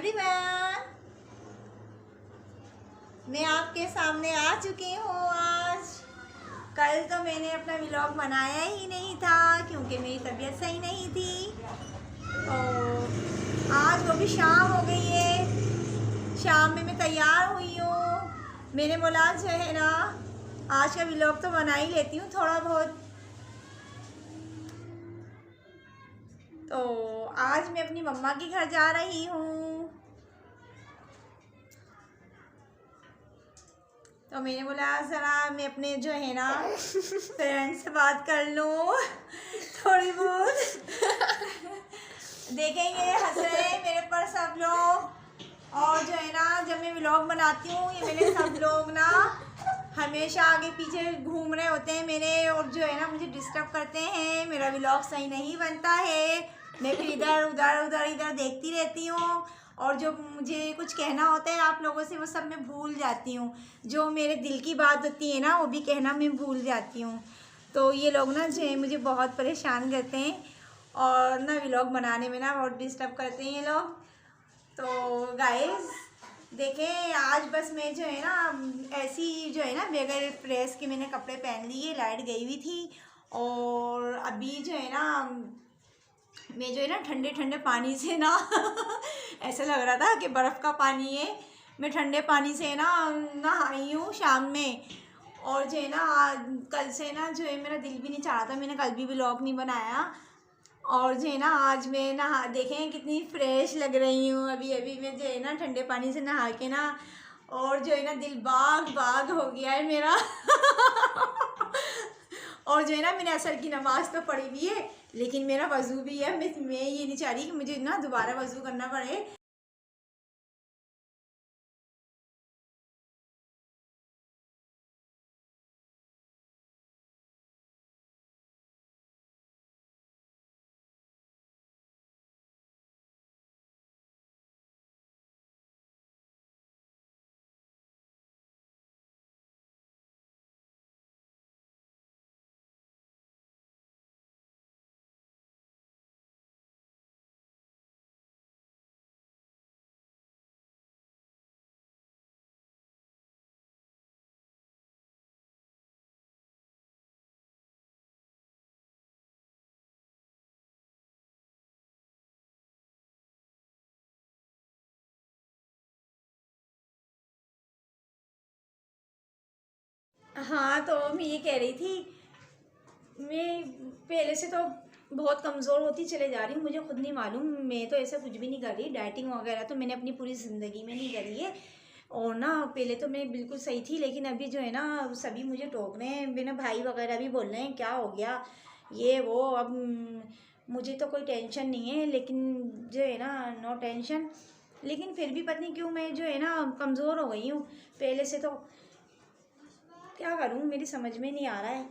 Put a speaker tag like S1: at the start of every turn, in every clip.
S1: Everyone, मैं आपके सामने आ चुकी हूँ आज। कल तो मैंने अपना व्लॉग बनाया ही नहीं था क्योंकि मेरी तबीयत सही नहीं थी। तो आज वो भी शाम हो गई है, शाम में मैं तैयार हुई हूँ। मैंने बोला जो है ना, आज का व्लॉग तो बना ही लेती हूँ थोड़ा बहुत। तो आज मैं अपनी मम्मा के घर जा रही हूँ। तो मैंने बोला ज़रा मैं अपने जो है ना फ्रेंड से बात कर लूँ थोड़ी बहुत। देखेंगे हंस रहे हैं मेरे पर सब लोग। और जो है ना, जब मैं व्लॉग बनाती हूँ ये मेरे सब लोग ना हमेशा आगे पीछे घूम रहे होते हैं मेरे, और जो है ना मुझे डिस्टर्ब करते हैं। मेरा व्लॉग सही नहीं बनता है, मैं फिर इधर उधर उधर इधर देखती रहती हूँ। और जो मुझे कुछ कहना होता है आप लोगों से वो सब मैं भूल जाती हूँ। जो मेरे दिल की बात होती है ना वो भी कहना मैं भूल जाती हूँ। तो ये लोग ना जो है मुझे बहुत परेशान करते हैं और ना व्लॉग बनाने में ना बहुत डिस्टर्ब करते हैं ये लोग। तो गाइस देखें, आज बस मैं जो है ना ऐसी जो है ना बगैर प्रेस के मैंने कपड़े पहन लिए, लाइट गई हुई थी। और अभी जो है ना मैं जो है ना ठंडे ठंडे पानी से ना ऐसा लग रहा था कि बर्फ़ का पानी है। मैं ठंडे पानी से ना नहाई हूँ शाम में। और जो है ना कल से ना जो है मेरा दिल भी नहीं चाह रहा था, मैंने कल भी व्लॉग नहीं बनाया। और जो है ना आज मैं नहा, देखें कितनी फ्रेश लग रही हूँ। अभी अभी मैं जो है ना ठंडे पानी से नहा के ना, और जो है ना दिल बाग बाग हो गया है मेरा। और जो है ना मैंने असर की नमाज़ तो पढ़ी भी है, लेकिन मेरा वज़ू भी है। मैं ये नहीं चाह रही कि मुझे ना दोबारा वज़ू करना पड़े। हाँ, तो मैं ये कह रही थी, मैं पहले से तो बहुत कमज़ोर होती चले जा रही हूँ, मुझे खुद नहीं मालूम। मैं तो ऐसा कुछ भी नहीं कर रही, डाइटिंग वगैरह तो मैंने अपनी पूरी ज़िंदगी में नहीं करी है। और ना पहले तो मैं बिल्कुल सही थी, लेकिन अभी जो है ना सभी मुझे टोक रहे हैं, मेरे भाई वगैरह भी बोल रहे हैं क्या हो गया ये वो। अब मुझे तो कोई टेंशन नहीं है, लेकिन जो है ना नो टेंशन। लेकिन फिर भी पता नहीं क्यों मैं जो है ना कमज़ोर हो गई हूँ पहले से। तो क्या करूँ, मेरी समझ में नहीं आ रहा है।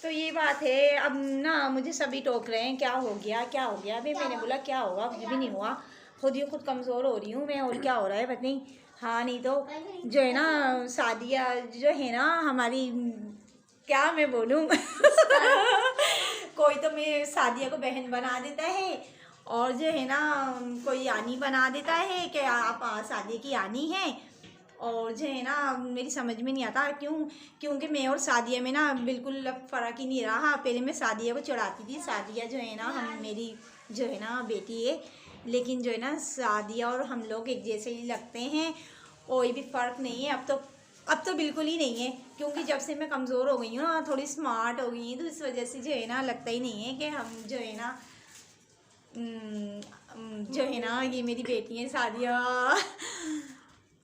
S1: तो ये बात है, अब ना मुझे सभी टोक रहे हैं क्या हो गया क्या हो गया। अभी मैंने बोला क्या होगा, कुछ भी नहीं हुआ, खुद ही खुद कमज़ोर हो रही हूँ मैं, और क्या हो रहा है पता नहीं। हाँ नहीं तो जो है ना सादिया जो है ना हमारी, क्या मैं बोलूँ कोई तो मैं सादिया को बहन बना देता है, और जो है ना कोई यानी बना देता है कि आप सादिया की यानी हैं। और जो है ना मेरी समझ में नहीं आता क्यों, क्योंकि मैं और सादिया में ना बिल्कुल अब फ़र्क ही नहीं रहा। पहले मैं सादिया को चढ़ाती थी, सादिया जो है ना हम मेरी जो है ना बेटी है, लेकिन जो है ना सादिया और हम लोग एक जैसे ही लगते हैं, कोई भी फ़र्क नहीं है अब तो बिल्कुल ही नहीं है। क्योंकि जब से मैं कमज़ोर हो गई हूँ ना, थोड़ी स्मार्ट हो गई हूँ, तो इस वजह से जो है ना लगता ही नहीं है कि हम जो है ना जो है ना ये मेरी बेटी है सादिया।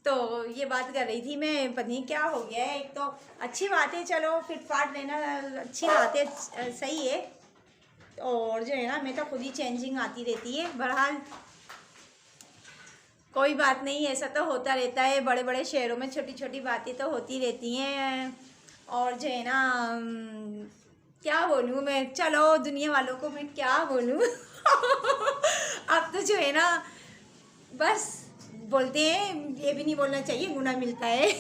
S1: तो ये बात कर रही थी मैं, पता नहीं क्या हो गया है। एक तो अच्छी बात है, चलो फिट फाट रहना अच्छी बात है, सही है। और जो है ना मैं तो खुद ही चेंजिंग आती रहती है। बहरहाल कोई बात नहीं, ऐसा तो होता रहता है, बड़े बड़े शहरों में छोटी छोटी बातें तो होती रहती हैं। और जो है ना क्या बोलूँ मैं, चलो दुनिया वालों को मैं क्या बोलूँ अब तो जो है ना बस बोलते हैं ये भी नहीं बोलना चाहिए, गुनाह मिलता है।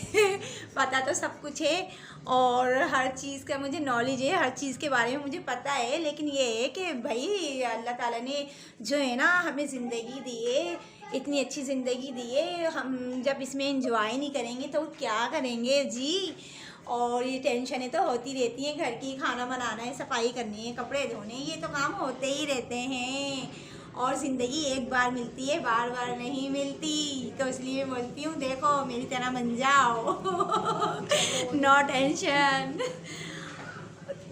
S1: पता तो सब कुछ है और हर चीज़ का मुझे नॉलेज है, हर चीज़ के बारे में मुझे पता है, लेकिन ये है कि भाई अल्लाह ताला ने जो है ना हमें ज़िंदगी दी है, इतनी अच्छी ज़िंदगी दी है, हम जब इसमें इंजॉय नहीं करेंगे तो क्या करेंगे जी। और ये टेंशनें तो होती रहती हैं, घर की, खाना बनाना है, सफाई करनी है, कपड़े धोने, ये तो काम होते ही रहते हैं। और ज़िंदगी एक बार मिलती है, बार बार नहीं मिलती, तो इसलिए बोलती हूँ देखो मेरी तरह बन जाओ। No tension.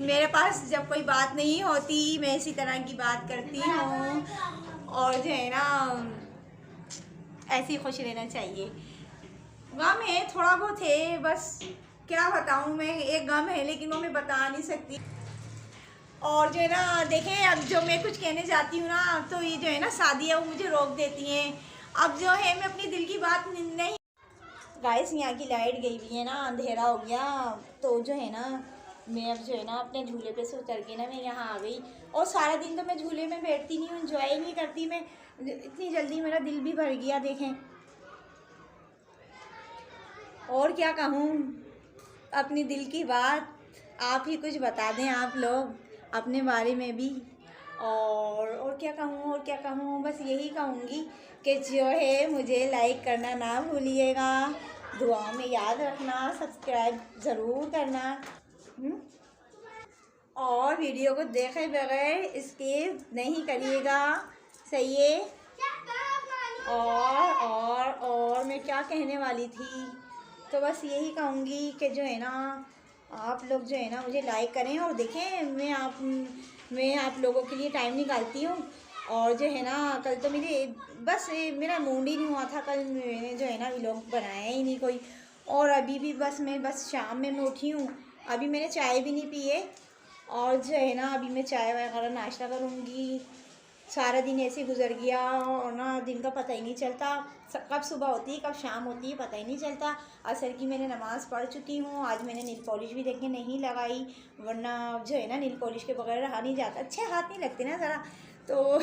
S1: मेरे पास जब कोई बात नहीं होती मैं इसी तरह की बात करती हूँ, और जो है ना ऐसे ही खुश रहना चाहिए। गम है, थोड़ा बहुत है, बस क्या बताऊँ मैं, एक गम है लेकिन वो मैं बता नहीं सकती। और जो है ना देखें, अब जो मैं कुछ कहने जाती हूँ ना तो ये जो है ना शादियाँ वो मुझे रोक देती हैं। अब जो है मैं अपनी दिल की बात नहीं। गाइस यहाँ की लाइट गई हुई है ना, अंधेरा हो गया, तो जो है ना मैं अब जो है ना अपने झूले पे से उतर के ना मैं यहाँ आ गई। और सारा दिन तो मैं झूले में बैठती नहीं हूँ, इंजॉय नहीं करती मैं, इतनी जल्दी मेरा दिल भी भर गया देखें। और क्या कहूँ, अपनी दिल की बात आप ही कुछ बता दें आप लोग अपने बारे में भी। और क्या कहूँ, और क्या कहूँ, बस यही कहूँगी कि जो है मुझे लाइक करना ना भूलिएगा, दुआओं में याद रखना, सब्सक्राइब ज़रूर करना। और वीडियो को देखे बगैर स्किप नहीं करिएगा, सही है। और मैं क्या कहने वाली थी, तो बस यही कहूँगी कि जो है ना आप लोग जो है ना मुझे लाइक करें, और देखें मैं आप लोगों के लिए टाइम निकालती हूँ। और जो है ना कल तो मेरा मूड ही नहीं हुआ था, कल मैंने जो है ना व्लॉग बनाया ही नहीं कोई। और अभी भी बस शाम में मैं उठी हूँ, अभी मैंने चाय भी नहीं पी है, और जो है ना अभी मैं चाय वगैरह नाश्ता करूँगी। सारा दिन ऐसे गुजर गया और ना दिन का पता ही नहीं चलता, कब सुबह होती है कब शाम होती है पता ही नहीं चलता। असर की मैंने नमाज़ पढ़ चुकी हूँ, आज मैंने नील पॉलिश भी देखे नहीं लगाई, वरना जो है ना नील पॉलिश के बगैर रहा नहीं जाता, अच्छे हाथ नहीं लगते ना ज़रा, तो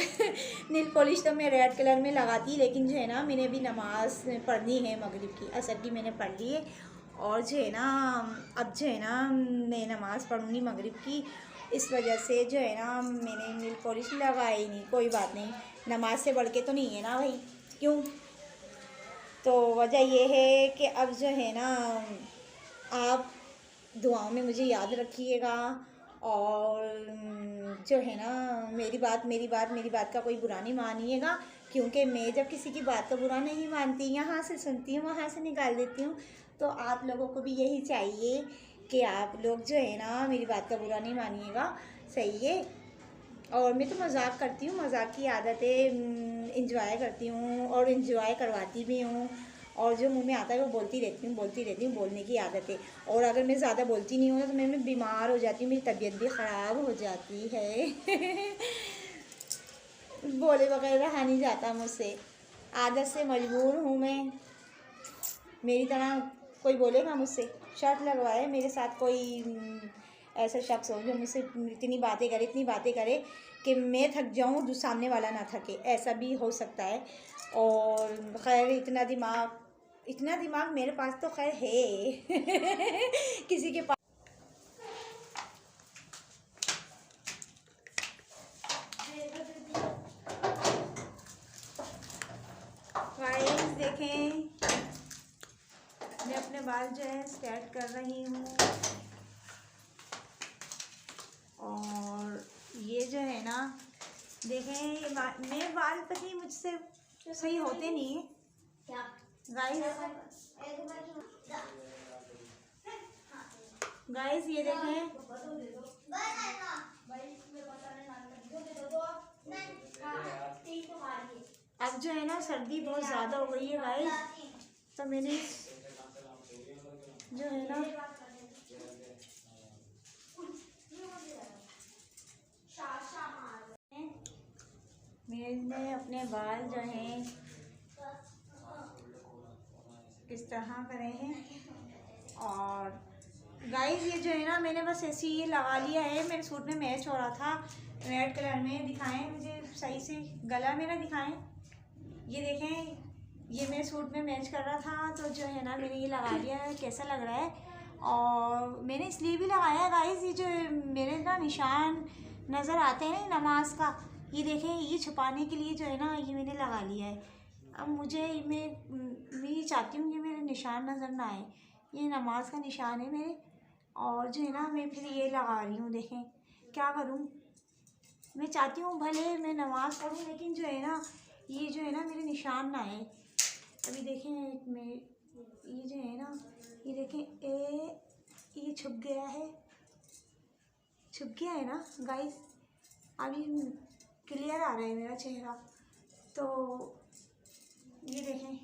S1: नील पॉलिश तो मैं रेड कलर में लगाती, लेकिन जो है ना मैंने भी नमाज़ पढ़नी है मगरिब की, असर की मैंने पढ़ ली है। और जो है ना अब जो है ना मैं नमाज़ पढ़ूँगी मगरिब की, इस वजह से जो है ना मैंने नील पॉलिश लगाई नहीं। कोई बात नहीं, नमाज से बढ़ के तो नहीं है ना भाई, क्यों। तो वजह ये है कि अब जो है ना आप दुआओं में मुझे याद रखिएगा, और जो है ना मेरी बात का कोई बुरा नहीं मानिएगा, क्योंकि मैं जब किसी की बात का बुरा नहीं मानती, यहाँ से सुनती हूँ वहाँ से निकाल देती हूँ। तो आप लोगों को भी यही चाहिए कि आप लोग जो है ना मेरी बात का बुरा नहीं मानिएगा, सही है। और मैं तो मजाक करती हूँ, मजाक की आदत है, इंजॉय करती हूँ और इंजॉय करवाती भी हूँ, और जो मुंह में आता है वो बोलती रहती हूँ, बोलने की आदत है। और अगर मैं ज़्यादा बोलती नहीं हूँ तो मैं बीमार हो जाती हूँ, मेरी तबीयत भी ख़राब हो जाती है। बोले बगैर रहा नहीं जाता मुझसे, आदत से मजबूर हूँ मैं। मेरी तरह कोई बोलेगा मुझसे, शर्त लगवाए मेरे साथ कोई ऐसा शख्स हो जो मुझसे इतनी बातें करे कि मैं थक जाऊँ, जो सामने वाला ना थके, ऐसा भी हो सकता है। और खैर इतना दिमाग मेरे पास तो खैर है। किसी के पास। गाइस देखें, मैं अपने बाल जो है सेट कर रही हूँ, और ये जो है ना देखें मेरे बाल पति मुझसे सही होते नहीं है गाइस ये देखें, अब जो है ना सर्दी बहुत ज़्यादा हो गई है गाइस, तो मैंने जो है ना मैंने अपने बाल जो हैं इस तरह करे हैं। और गाइस ये जो है ना मैंने बस ऐसे ही लगा लिया है, मेरे सूट में मैच हो रहा था, रेड कलर में। दिखाएं मुझे सही से, गला मेरा दिखाएं, ये देखें ये मेरे सूट में मैच कर रहा था, तो जो है ना मैंने ये लगा लिया है। कैसा लग रहा है? और मैंने इसलिए भी लगाया है गाइस, ये जो मेरे ना निशान नज़र आते हैं ना नमाज का, ये देखें, ये छुपाने के लिए जो है ना ये मैंने लगा लिया है। अब मैं ये चाहती हूँ कि मेरे निशान नज़र ना आए। ये नमाज का निशान है मेरे, और जो है ना मैं फिर ये लगा रही हूँ। देखें क्या करूँ, मैं चाहती हूँ भले मैं नमाज़ पढ़ूँ, लेकिन जो है ना ये जो है ना मेरे निशान ना आए। अभी देखें मैं ये जो है ना, ये देखें ये छुप गया है ना गाइस। अभी क्लियर आ रहा है मेरा चेहरा, तो ये देखें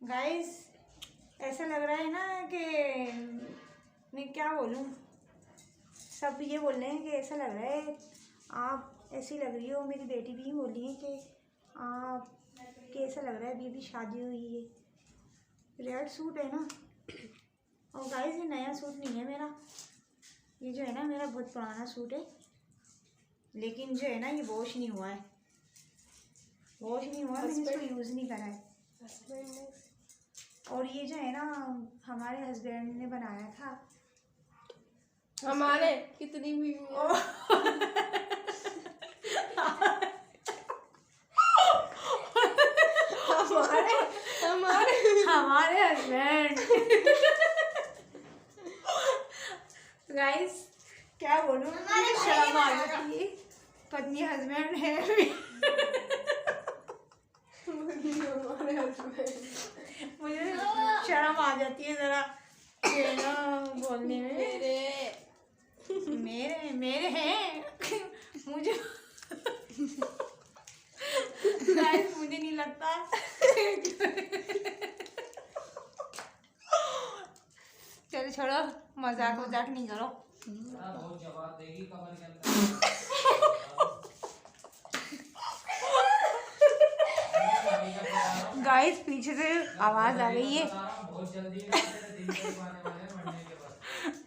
S1: गाइस, ऐसा लग रहा है ना कि मैं क्या बोलूँ, सब ये बोल रहे हैं कि ऐसा लग रहा है आप ऐसी लग रही हो। मेरी बेटी भी बोल रही है कि आप कैसा लग रहा है, अभी शादी हुई है। रेड सूट है ना, और गाइस ये नया सूट नहीं है मेरा, ये जो है ना मेरा बहुत पुराना सूट है, लेकिन जो है ना ये वॉश नहीं हुआ है, मैंने इसको यूज़ नहीं करा है। और ये जो है ना हमारे हस्बैंड ने बनाया था।
S2: हमारे कितनी भी
S1: हमारे हस्बैंड गाइस क्या बोलूं, शर्म आ जाती है, पत्नी हस्बैंड है। मुझे शर्म आ जाती है जरा बोलने में। मेरे हैं मुझे गाइस मुझे नहीं लगता। चलो छोड़ो, मजाक नहीं करो। गाइस पीछे से आवाज आ गई है।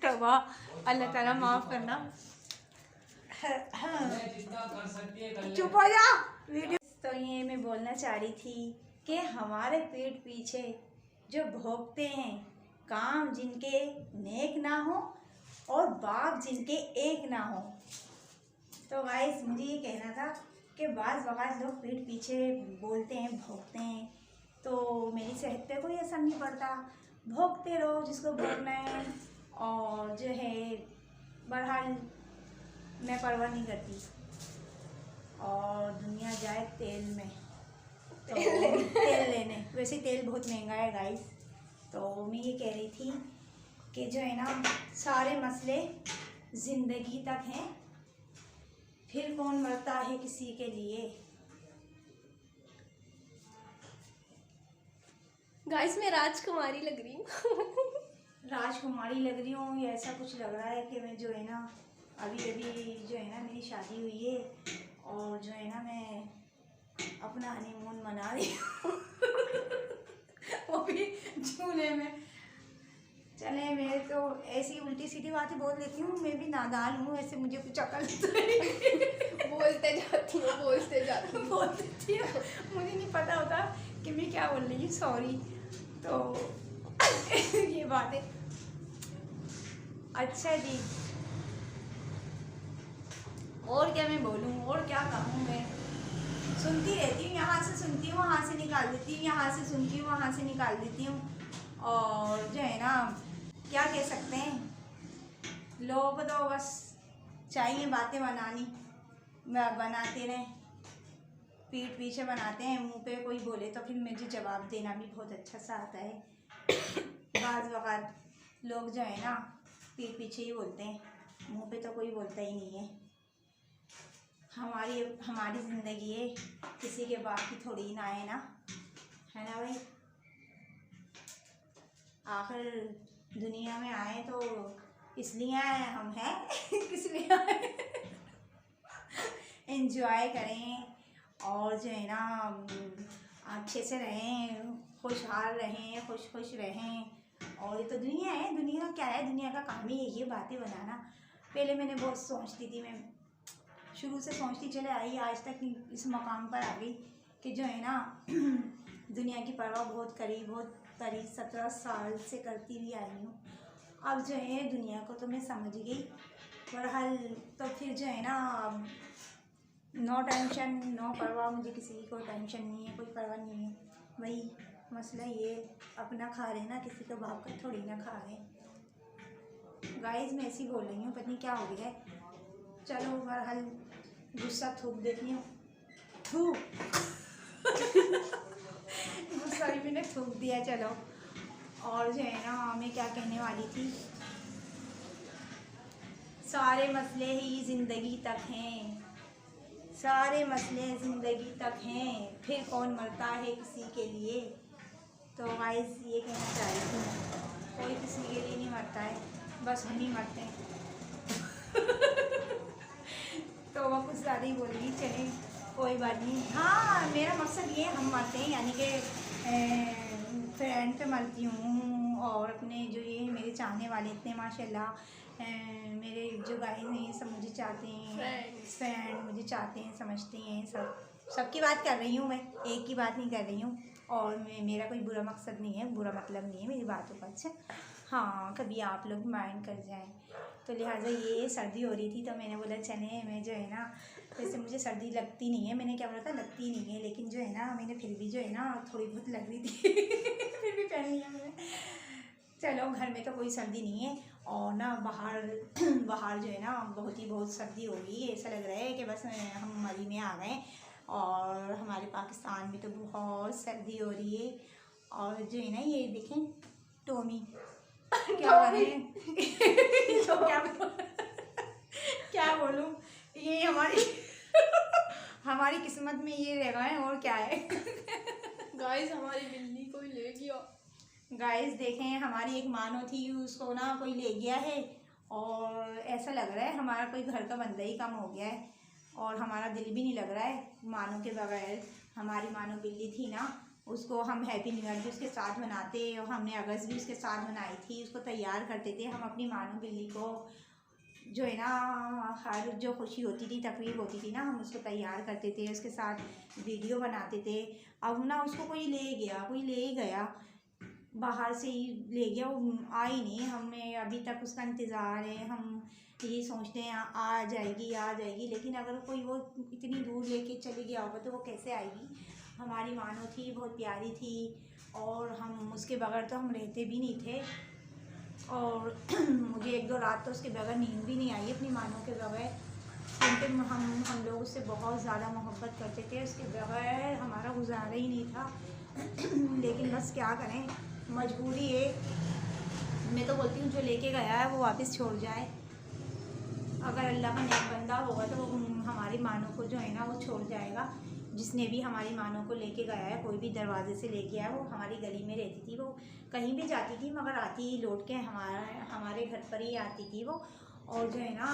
S1: तौबा, अल्लाह ताला माफ करना। चुप हो जा वीडियो। तो ये मैं बोलना चाह रही थी कि हमारे पीठ पीछे जो भोंकते हैं, काम जिनके नेक ना हो और बाप जिनके एक ना हो। तो गाइस मुझे ये कहना था कि बाज़ लोग पीठ पीछे बोलते हैं, भोंकते हैं, तो मेरी सेहत पे कोई असर नहीं पड़ता। भोंकते रहो जिसको भोंकना है, और जो है बहरहाल मैं परवाह नहीं करती। और दुनिया जाए तेल में, तो तेल लेने, वैसे तेल बहुत महंगा है गाइस। तो मैं ये कह रही थी कि जो है ना सारे मसले ज़िंदगी तक हैं, फिर कौन मरता है किसी के लिए।
S2: गाइस मैं राजकुमारी लग रही हूँ।
S1: राजकुमारी लग रही हूँ या ऐसा कुछ लग रहा है कि मैं जो है ना अभी जो है ना मेरी शादी हुई है, और जो है ना मैं अपना हनीमून मना रही हूँ। वो भी झूले में। चले, मैं तो ऐसी उल्टी सीधी बातें बोल लेती हूँ, मैं भी नादान हूँ, ऐसे मुझे कुछ अकल
S2: बोलते जाती हूँ बोल देती हूँ।
S1: मुझे नहीं पता होता कि मैं क्या बोल रही हूँ, सॉरी। तो ये बात है। अच्छा जी, और क्या मैं बोलूँ, और क्या कहूँ मैं। सुनती रहती हूँ, यहाँ से सुनती हूँ वहाँ से निकाल देती हूँ, यहाँ से सुनती हूँ वहाँ से निकाल देती हूँ। और जो है ना क्या कह सकते हैं, लोगों को तो बस चाहिए बातें बनाते रहें, पीठ पीछे बनाते हैं, मुंह पे कोई बोले तो फिर मुझे जवाब देना भी बहुत अच्छा सा आता है। बाज़ वक़्त लोग जो है ना पीठ पीछे ही बोलते हैं, मुंह पे तो कोई बोलता ही नहीं है। हमारी ज़िंदगी है, किसी के बाप की थोड़ी ना है ना, है ना भाई। आखिर दुनिया में आए तो इसलिए आए हम हैं। किस लिए आए। एंजॉय करें, और जो है ना अच्छे से रहें, खुशहाल रहें, खुश रहें। और ये तो दुनिया है, दुनिया क्या है, दुनिया का काम ही ये बातें बनाना। पहले मैंने बहुत सोचती थी, मैं शुरू से सोचती चले आई, आज तक इस मकाम पर आ गई कि जो है ना दुनिया की परवाह बहुत 17 साल से करती हुई आई हूँ। अब जो है दुनिया को तो मैं समझ गई, बहरहाल तो फिर जो है ना नो टेंशन नो परवाह, मुझे किसी की कोई टेंशन नहीं है, कोई परवाह नहीं है। वही मसला ये अपना खा रहे ना, किसी को बाप का थोड़ी ना खा रहे। गाइस मैं ऐसी बोल रही हूँ, पता नहीं क्या हो गया है। चलो बहरहाल गुस्सा थूक देती हूँ, थूक गुस्सा भी मैंने थूक दिया। चलो, और जो है ना मैं क्या कहने वाली थी, सारे मसले ही ज़िंदगी तक हैं, सारे मसले ज़िंदगी तक हैं, फिर कौन मरता है किसी के लिए। तो गाइस ये कहना चाह रही थी मैं, कोई किसी के लिए नहीं मरता है, बस हम ही मरते हैं। तो वह कुछ ज़्यादा ही बोल रही, चले कोई बात नहीं। हाँ मेरा मकसद ये हम मरते हैं, यानी कि फ्रेंड पे मरती हूँ, और अपने जो ये मेरे चाहने वाले इतने माशाल्लाह, मेरे जो गाइस हैं सब मुझे चाहते हैं, फ्रेंड मुझे चाहते हैं, समझते हैं, सबकी बात कर रही हूँ मैं, एक की बात नहीं कर रही हूँ। और मेरा कोई बुरा मकसद नहीं है, बुरा मतलब नहीं है मेरी बातों का। अच्छा हाँ, कभी आप लोग माइंड कर जाएं, तो लिहाजा ये सर्दी हो रही थी तो मैंने बोला चले मैं जो है ना, वैसे मुझे सर्दी लगती नहीं है, मैंने क्या बोला था लगती नहीं है, लेकिन जो है ना मैंने फिर भी जो है ना थोड़ी बहुत लग रही थी फिर भी पहन लिया मैंने। चलो घर में तो कोई सर्दी नहीं है, और ना बाहर बाहर जो है ना बहुत सर्दी हो गई है, ऐसा लग रहा है कि बस हम मरी में आ गए। और हमारे पाकिस्तान में तो बहुत सर्दी हो रही है। और जो है ना ये देखें टोमी क्या करें तो क्या बोलूँ, ये हमारी किस्मत में ये रह गए, और क्या है।
S2: गाइस हमारी बिल्ली कोई ले गया।
S1: गाइस देखें हमारी एक मानो थी, उसको ना कोई ले गया है, और ऐसा लग रहा है हमारा कोई घर का बंदा ही कम हो गया है, और हमारा दिल भी नहीं लग रहा है मानो के बगैर। हमारी मानो बिल्ली थी ना, उसको हम हैप्पी न्यू ईयर भी उसके साथ मनाते, और हमने अगस्त भी उसके साथ मनाई थी, उसको तैयार करते थे हम अपनी मानो बिल्ली को, जो है ना हर जो खुशी होती थी तकरीब होती थी ना, हम उसको तैयार करते थे, उसके साथ वीडियो बनाते थे। अब ना उसको कोई ले गया बाहर से ही ले गया, वो आ ही नहीं, हमें अभी तक उसका इंतज़ार है। हम ये सोचते हैं आ जाएगी, लेकिन अगर कोई वो इतनी दूर लेके चली गया होगा तो वो कैसे आएगी। हमारी मानो थी, बहुत प्यारी थी, और हम उसके बगैर तो हम रहते भी नहीं थे। और मुझे 1-2 रात तो उसके बगैर नींद भी नहीं आई अपनी मानो के बगैर, क्योंकि हम लोग उससे बहुत ज़्यादा मोहब्बत करते थे, उसके बगैर हमारा गुजारा ही नहीं था। लेकिन बस क्या करें, मजबूरी है। मैं तो बोलती हूँ जो लेके गया है वो वापस छोड़ जाए। अगर अल्लाह का नेक बंदा होगा तो वो हमारी मानो को जो है ना वो छोड़ जाएगा। जिसने भी हमारी मानो को लेके गया है, कोई भी दरवाजे से लेके आया, वो हमारी गली में रहती थी, वो कहीं भी जाती थी मगर आती लौट के हमारे घर पर ही आती थी वो। और जो है ना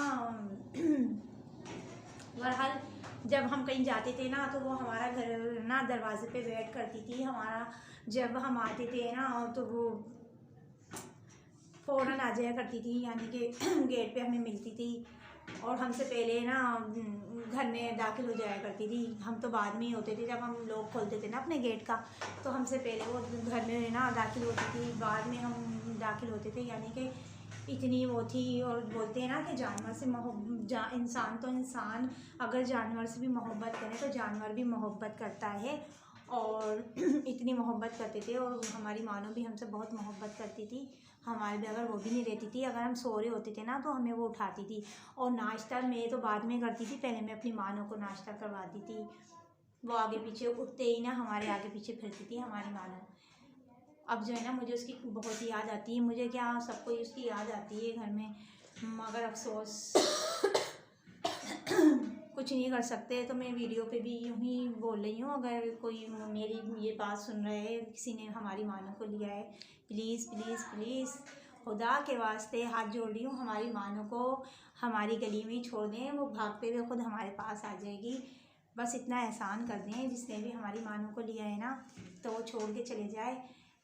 S1: बहरहाल जब हम कहीं जाते थे ना तो वो हमारा घर ना दरवाजे पे वेट करती थी हमारा। जब हम आते थे ना तो वो फ़ौरन आ जाया करती थी, यानी कि गेट पे हमें मिलती थी, और हमसे पहले ना घर में दाखिल हो जाया करती थी। हम तो बाद में ही होते थे, जब हम लोग खोलते थे ना अपने गेट का, तो हमसे पहले वो घर में ना दाखिल होती थी, बाद में हम दाखिल होते थे। यानी कि इतनी वो थी। और बोलते हैं ना कि जानवर से इंसान अगर जानवर से भी मोहब्बत करे तो जानवर भी मोहब्बत करता है, और इतनी मोहब्बत करते थे। और हमारी मानो भी हमसे बहुत मोहब्बत करती थी, हमारे बगैर वो भी नहीं रहती थी। अगर हम सो रहे होते थे ना तो हमें वो उठाती थी, और नाश्ता मैं तो बाद में करती थी, पहले मैं अपनी मानो को नाश्ता करवाती थी। वो आगे पीछे उठते ही ना हमारे आगे पीछे फिरती थी हमारी मानो। अब जो है ना मुझे उसकी बहुत याद आती है, मुझे क्या सबको उसकी याद आती है घर में, मगर अफसोस कुछ नहीं कर सकते। तो मैं वीडियो पे भी यूँ ही बोल रही हूँ, अगर कोई मेरी ये बात सुन रहे है, किसी ने हमारी मानो को लिया है, प्लीज़ प्लीज़ प्लीज़ खुदा के वास्ते हाथ जोड़ रही हूँ, हमारी मानो को हमारी गली में ही छोड़ दें, वो भागते हुए खुद हमारे पास आ जाएगी। बस इतना एहसान कर दें, जिसने भी हमारी मानो को लिया है ना तो वो छोड़ के चले जाए।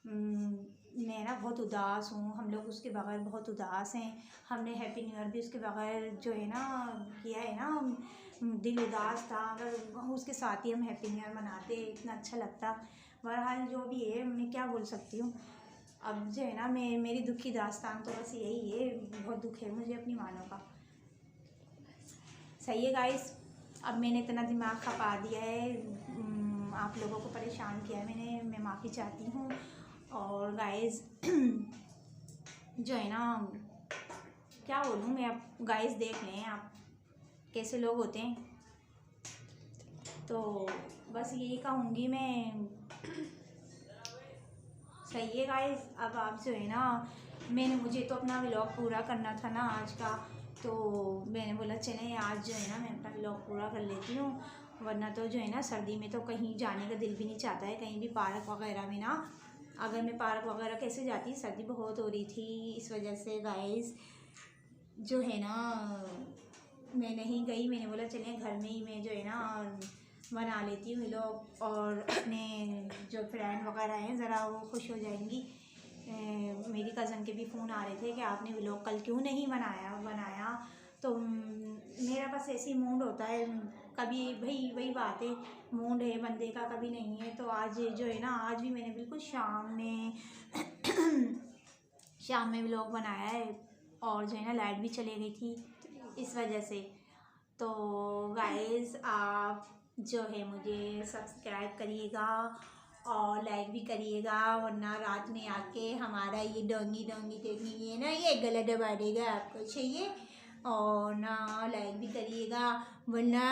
S1: मैं ना बहुत उदास हूँ, हम लोग उसके बगैर बहुत उदास हैं। हमने हैप्पी न्यू ईयर भी उसके बगैर जो है ना किया है ना, दिल उदास था, अगर उसके साथ ही हम हैप्पी न्यू ईयर मनाते इतना अच्छा लगता। बहरहाल जो भी है, मैं क्या बोल सकती हूँ। अब जो है ना, मेरी दुखी दास्तान तो बस यही है, बहुत दुख है मुझे अपनी मानों का। सही है गाइस, अब मैंने इतना दिमाग खपा दिया है, आप लोगों को परेशान किया है मैंने, मैं माफ़ी चाहती हूँ। और गाइस जो है ना, क्या बोलूँ मैं, अब गाइस देख लें आप कैसे लोग होते हैं। तो बस यही कहूँगी मैं। सही है गाइस, अब आप जो है ना, मुझे तो अपना व्लॉग पूरा करना था ना आज का, तो मैंने बोला चलें आज जो है ना मैं अपना व्लॉग पूरा कर लेती हूँ। वरना तो जो है ना, सर्दी में तो कहीं जाने का दिल भी नहीं चाहता है, कहीं भी पार्क वगैरह में ना। अगर मैं पार्क वगैरह कैसे जाती, सर्दी बहुत हो रही थी, इस वजह से गाइस जो है ना मैं नहीं गई। मैंने बोला चलें घर में ही मैं जो है ना बना लेती हूँ व्लॉग, और अपने जो फ्रेंड वगैरह हैं ज़रा वो खुश हो जाएंगी। मेरी कज़न के भी फ़ोन आ रहे थे कि आपने व्लॉग कल क्यों नहीं बनाया। तो मेरा बस ऐसे ही मूड होता है, कभी भाई वही बात है, मूड है बंदे का, कभी नहीं है। तो आज जो है ना, आज भी मैंने बिल्कुल शाम में व्लॉग बनाया है, और जो है ना लाइट भी चली गई थी इस वजह से। तो गाइस आप जो है मुझे सब्सक्राइब करिएगा और लाइक भी करिएगा, वरना रात में आके हमारा ये डोंगी टेक्निक है ना, ये गला दबा देगा आपको। चाहिए और ना लाइक भी करिएगा, वरना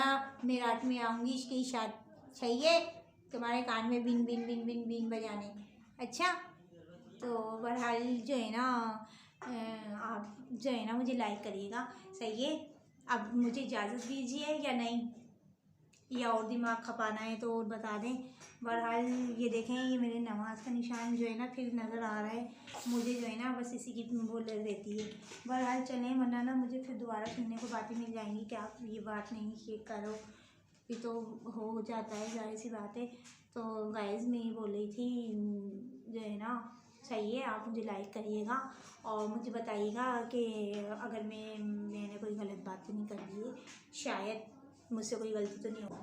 S1: मैं रात में आऊँगी इसके साथ। चाहिए तुम्हारे कान में बिन बिन बिन बिन बिन बजाने। अच्छा, तो बहरहाल जो है ना आप जो है ना मुझे लाइक करिएगा। सही है, अब मुझे इजाज़त दीजिए या नहीं, या और दिमाग खपाना है तो और बता दें। बहरहाल ये देखें, ये मेरे नमाज का निशान जो है ना फिर नज़र आ रहा है मुझे, जो है ना बस इसी की बोल रहती है। बहरहाल चलें, वरना ना मुझे फिर दोबारा सुनने को बातें मिल जाएंगी कि आप ये बात नहीं शेयर करो, ये तो हो जाता है, जाहिर सी बात है। तो गाइस मैं ये बोल रही थी जो है ना, सही है आप मुझे लाइक करिएगा और मुझे बताइएगा कि अगर मैंने कोई गलत बात तो नहीं कर दी है, शायद मुझसे कोई गलती तो नहीं हो।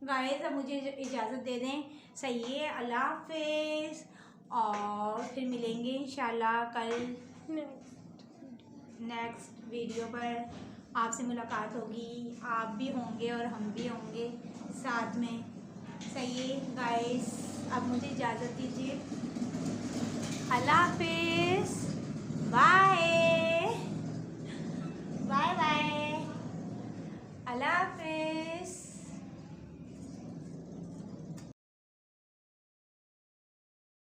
S1: गाइस अब मुझे इजाज़त दे दें। सही है, अल्लाह हाफिज़, और फिर मिलेंगे इंशाल्लाह कल नेक्स्ट वीडियो पर आपसे मुलाकात होगी। आप भी होंगे और हम भी होंगे साथ में। सही है गाइस, अब मुझे इजाज़त दीजिए। अल्लाह हाफिज़।